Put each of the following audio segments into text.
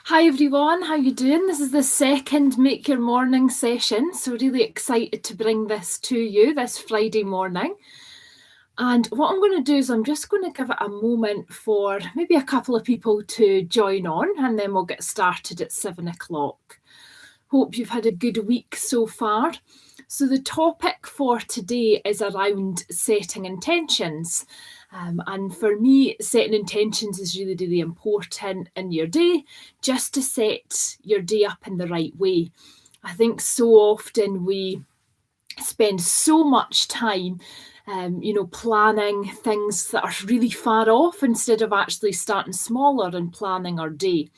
Hi everyone, how you doing? This is the second Make Your Morning session, so really excited to bring this to you this Friday morning. And what I'm going to do is I'm just going to give it a moment for maybe a couple of people to join on, and then we'll get started at 7 o'clock. Hope you've had a good week so far. So the topic for today is around setting intentions. And for me, setting intentions is really, really important in your day, just to set your day up in the right way. I think so often we spend so much time planning things that are really far off instead of actually starting smaller and planning our day.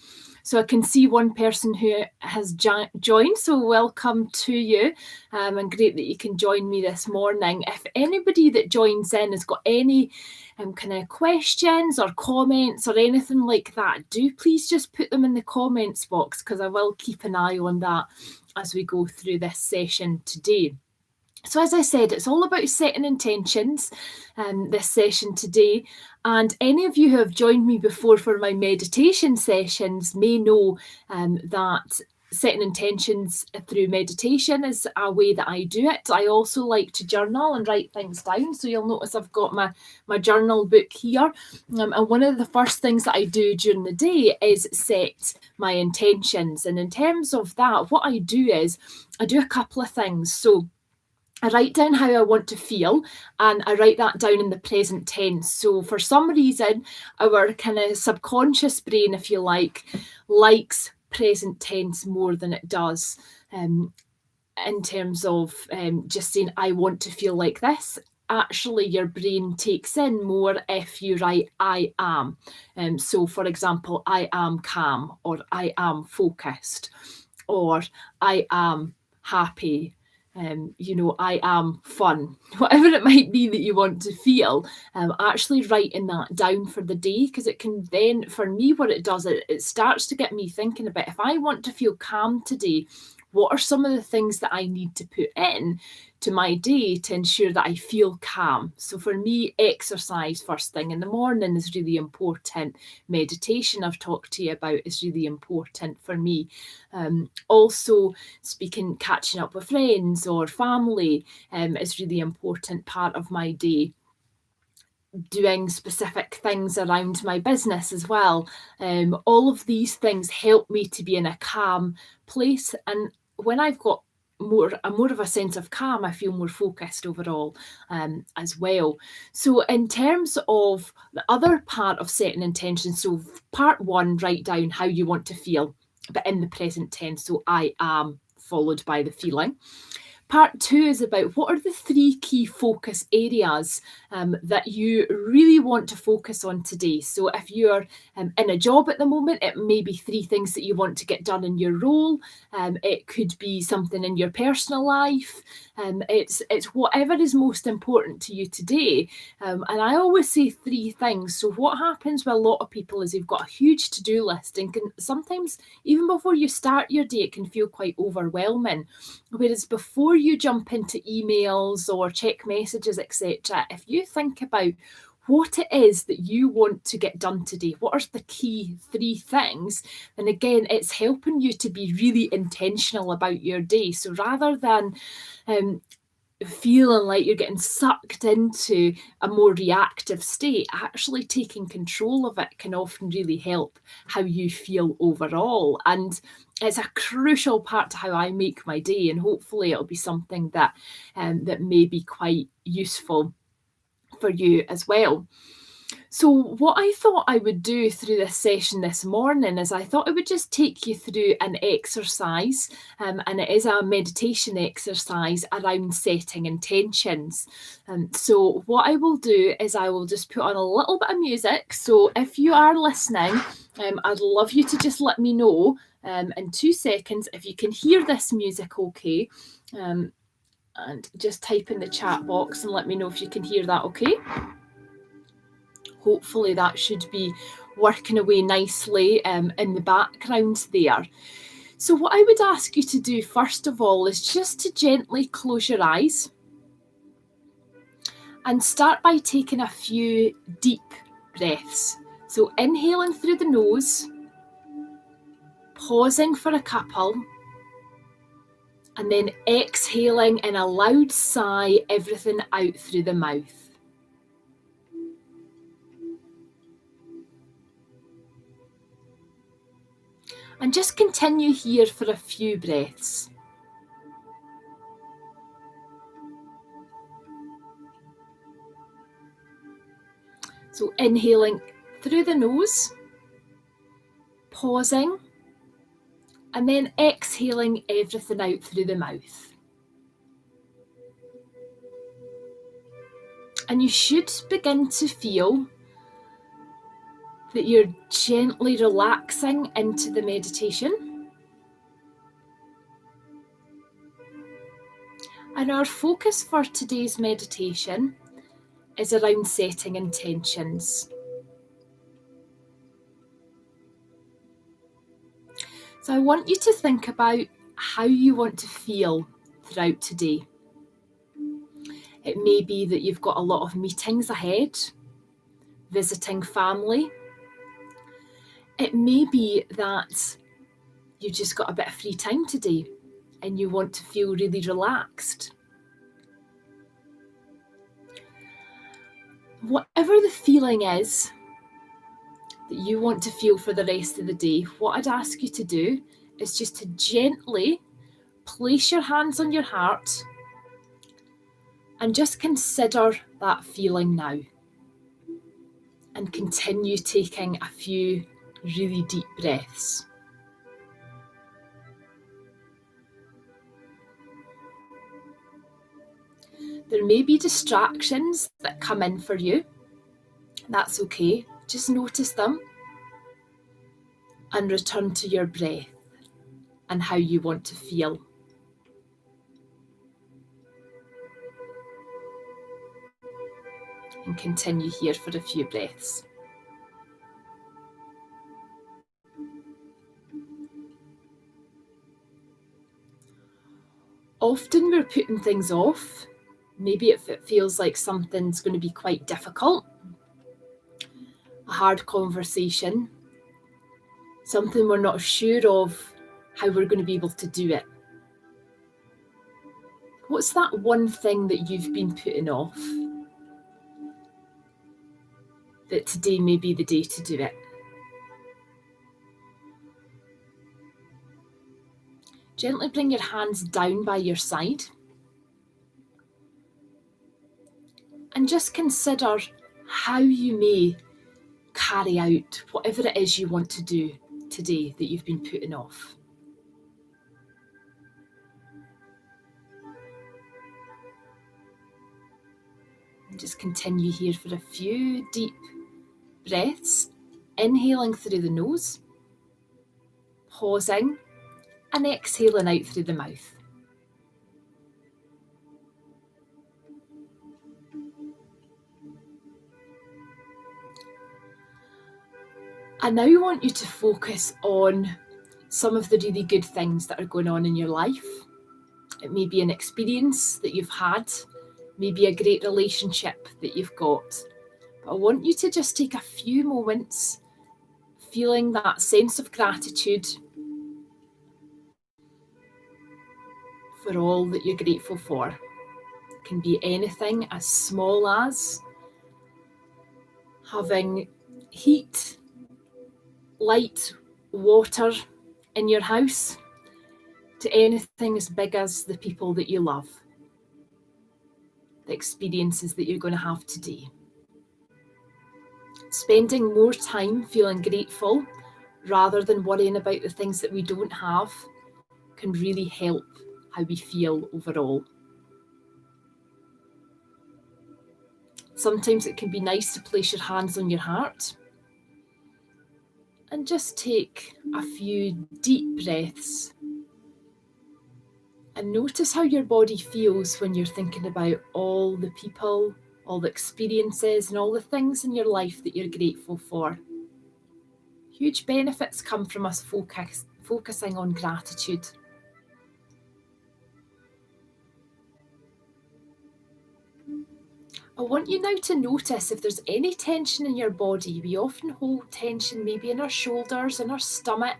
So I can see one person who has joined, so welcome to you, and great that you can join me this morning. If anybody that joins in has got any kind of questions or comments or anything like that, do please just put them in the comments box, because I will keep an eye on that as we go through this session today. So as I said, it's all about setting intentions, this session today. And any of you who have joined me before for my meditation sessions may know that setting intentions through meditation is a way that I do it. I also like to journal and write things down. So you'll notice I've got my journal book here. And one of the first things that I do during the day is set my intentions. And in terms of that, what I do is I do a couple of things. So I write down how I want to feel, and I write that down in the present tense. So for some reason, our kind of subconscious brain, if you like, likes present tense more than it does in terms of just saying, I want to feel like this. Actually, your brain takes in more if you write I am. So for example, I am calm, or I am focused, or I am happy. I am fun, whatever it might be that you want to feel. Actually writing that down for the day, because it can then, for me, what it does, it starts to get me thinking about, if I want to feel calm today, what are some of the things that I need to put in to my day to ensure that I feel calm? So for me, exercise first thing in the morning is really important. Meditation, I've talked to you about, is really important for me. Also, catching up with friends or family is really important part of my day. Doing specific things around my business as well. All of these things help me to be in a calm place. And when I've got more of a sense of calm, I feel more focused overall as well. So in terms of the other part of setting intentions, so part one, write down how you want to feel, but in the present tense. So I am followed by the feeling. Part two is about what are the three key focus areas that you really want to focus on today. So if you're in a job at the moment, it may be three things that you want to get done in your role. It could be something in your personal life. It's whatever is most important to you today. And I always say three things. So what happens with a lot of people is they've got a huge to-do list, and can sometimes, even before you start your day, it can feel quite overwhelming. Whereas before you jump into emails or check messages, etc., if you think about what it is that you want to get done today, what are the key three things, then again, it's helping you to be really intentional about your day. So rather than feeling like you're getting sucked into a more reactive state, actually taking control of it can often really help how you feel overall. And it's a crucial part to how I make my day, and hopefully it'll be something that that may be quite useful for you as well. So what I thought I would do through this session this morning is I thought I would just take you through an exercise, and it is a meditation exercise around setting intentions. So what I will do is I will just put on a little bit of music. So if you are listening, I'd love you to just let me know in 2 seconds if you can hear this music okay. And just type in the chat box and let me know if you can hear that okay. Hopefully that should be working away nicely in the background there. So what I would ask you to do first of all is just to gently close your eyes and start by taking a few deep breaths. So inhaling through the nose pausing for a couple, and then exhaling in a loud sigh, everything out through the mouth. And just continue here for a few breaths. So inhaling through the nose, pausing, and then exhaling everything out through the mouth. And you should begin to feel that you're gently relaxing into the meditation. And our focus for today's meditation is around setting intentions. So I want you to think about how you want to feel throughout today. It may be that you've got a lot of meetings ahead, visiting family. It may be that you've just got a bit of free time today and you want to feel really relaxed. Whatever the feeling is that you want to feel for the rest of the day, what I'd ask you to do is just to gently place your hands on your heart and just consider that feeling now. And continue taking a few really deep breaths. There may be distractions that come in for you. That's okay. Just notice them and return to your breath and how you want to feel. And continue here for a few breaths. Often we're putting things off. Maybe if it feels like something's going to be quite difficult, a hard conversation, something we're not sure of how we're going to be able to do it. What's that one thing that you've been putting off? That today may be the day to do it. Gently bring your hands down by your side and just consider how you may carry out whatever it is you want to do today that you've been putting off. And just continue here for a few deep breaths, inhaling through the nose, pausing, and exhaling out through the mouth. I now want you to focus on some of the really good things that are going on in your life. It may be an experience that you've had, maybe a great relationship that you've got. But I want you to just take a few moments feeling that sense of gratitude for all that you're grateful for. It can be anything as small as having heat, light, water in your house, to anything as big as the people that you love, the experiences that you're going to have today. Spending more time feeling grateful rather than worrying about the things that we don't have can really help how we feel overall. Sometimes it can be nice to place your hands on your heart and just take a few deep breaths and notice how your body feels when you're thinking about all the people, all the experiences and all the things in your life that you're grateful for. Huge benefits come from us focusing on gratitude. I want you now to notice if there's any tension in your body. We often hold tension maybe in our shoulders, in our stomach,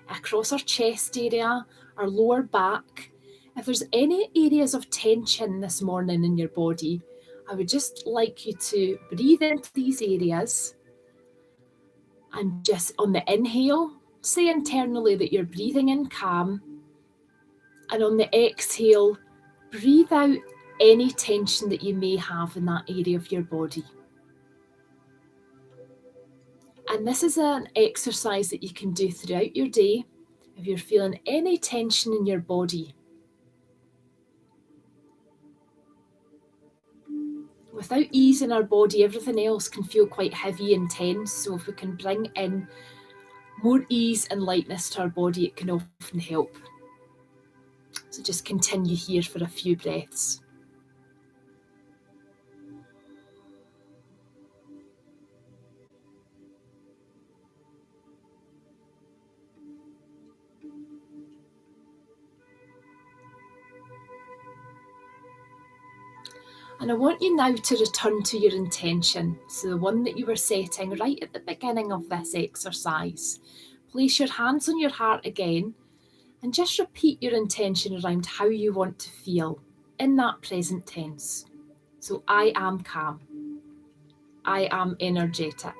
across our chest area, our lower back. If there's any areas of tension this morning in your body, I would just like you to breathe into these areas and just on the inhale, say internally that you're breathing in calm, and on the exhale, breathe out any tension that you may have in that area of your body. And this is an exercise that you can do throughout your day. If you're feeling any tension in your body, without ease in our body, everything else can feel quite heavy and tense. So if we can bring in more ease and lightness to our body, it can often help. So just continue here for a few breaths. And I want you now to return to your intention, so the one that you were setting right at the beginning of this exercise. Place your hands on your heart again and just repeat your intention around how you want to feel in that present tense. So I am calm. I am energetic.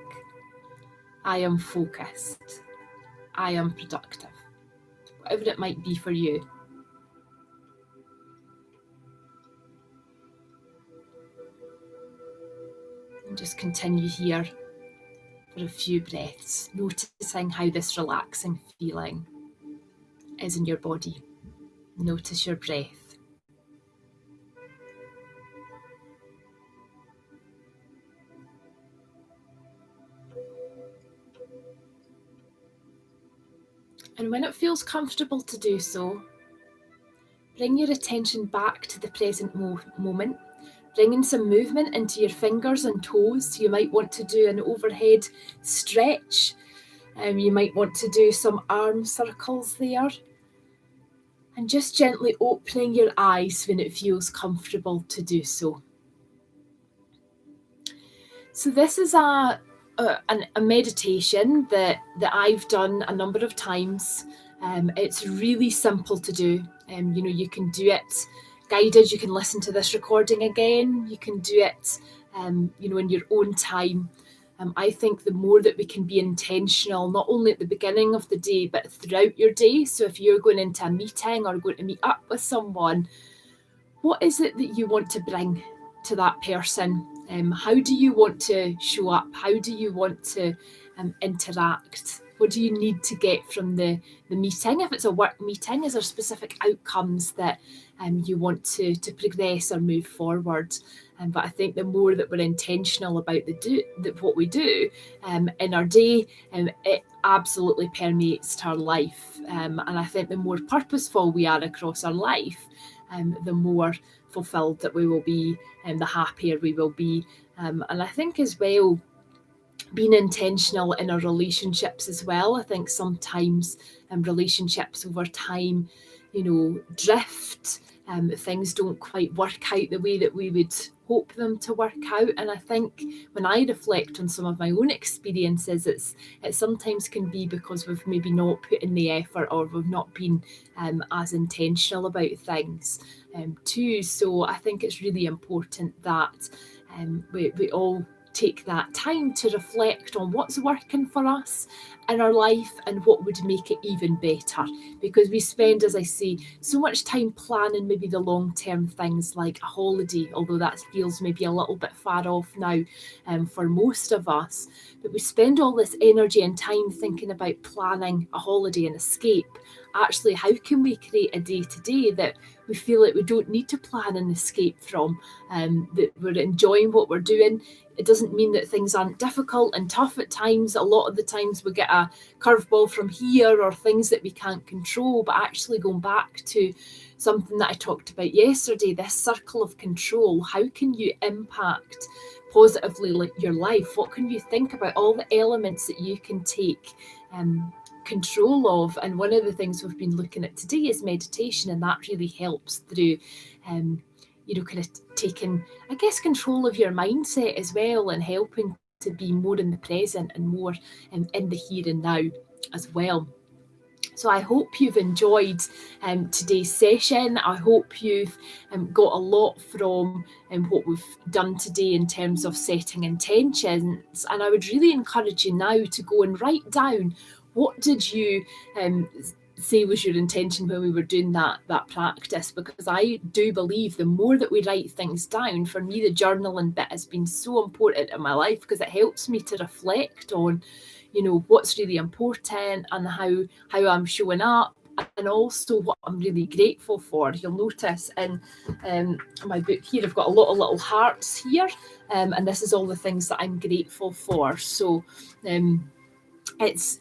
I am focused. I am productive. Whatever it might be for you. And just continue here for a few breaths, noticing how this relaxing feeling is in your body. Notice your breath. And when it feels comfortable to do so, bring your attention back to the present moment. Bring in some movement into your fingers and toes. You might want to do an overhead stretch. You might want to do some arm circles there. And just gently opening your eyes when it feels comfortable to do so. So this is a meditation that I've done a number of times. It's really simple to do. You can do it guided. You can listen to this recording again. You can do it, in your own time. I think the more that we can be intentional, not only at the beginning of the day, but throughout your day. So if you're going into a meeting or going to meet up with someone, what is it that you want to bring to that person? How do you want to show up? How do you want to interact? What do you need to get from the meeting? If it's a work meeting, is there specific outcomes that you want to progress or move forward? But I think the more that we're intentional about what we do in our day, it absolutely permeates our life. And I think the more purposeful we are across our life, the more fulfilled that we will be and the happier we will be. And I think as well, being intentional in our relationships as well. I think sometimes relationships over time, drift. Things don't quite work out the way that we would hope them to work out. And I think when I reflect on some of my own experiences, it sometimes can be because we've maybe not put in the effort or we've not been as intentional about things too. So I think it's really important that we all take that time to reflect on what's working for us in our life and what would make it even better, because we spend, as I say, so much time planning maybe the long-term things like a holiday, although that feels maybe a little bit far off now for most of us, but we spend all this energy and time thinking about planning a holiday and escape. Actually, how can we create a day-to-day that we feel like we don't need to plan and escape from, that we're enjoying what we're doing? It doesn't mean that things aren't difficult and tough at times. A lot of the times we get a curveball from here or things that we can't control, but actually going back to something that I talked about yesterday, this circle of control. How can you impact positively your life? What can you think about? All the elements that you can take control of. And one of the things we've been looking at today is meditation, and that really helps through kind of taking, I guess, control of your mindset as well, and helping to be more in the present and more in the here and now as well. So I hope you've enjoyed today's session. I hope you've got a lot from what we've done today in terms of setting intentions. And I would really encourage you now to go and write down, what did you say was your intention when we were doing that practice, because I do believe the more that we write things down, for me the journaling bit has been so important in my life, because it helps me to reflect on what's really important and how I'm showing up, and also what I'm really grateful for. You'll notice in my book here, I've got a lot of little hearts here, and this is all the things that I'm grateful for. So it's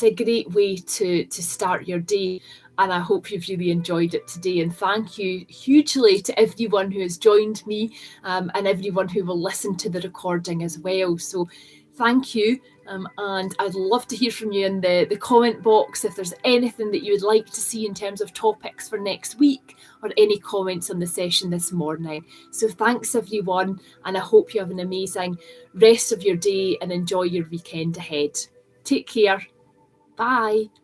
a great way to start your day, and I hope you've really enjoyed it today. And thank you hugely to everyone who has joined me, and everyone who will listen to the recording as well. So thank you, and I'd love to hear from you in the comment box if there's anything that you would like to see in terms of topics for next week, or any comments on the session this morning. So thanks everyone, and I hope you have an amazing rest of your day and enjoy your weekend ahead. Take care. Bye.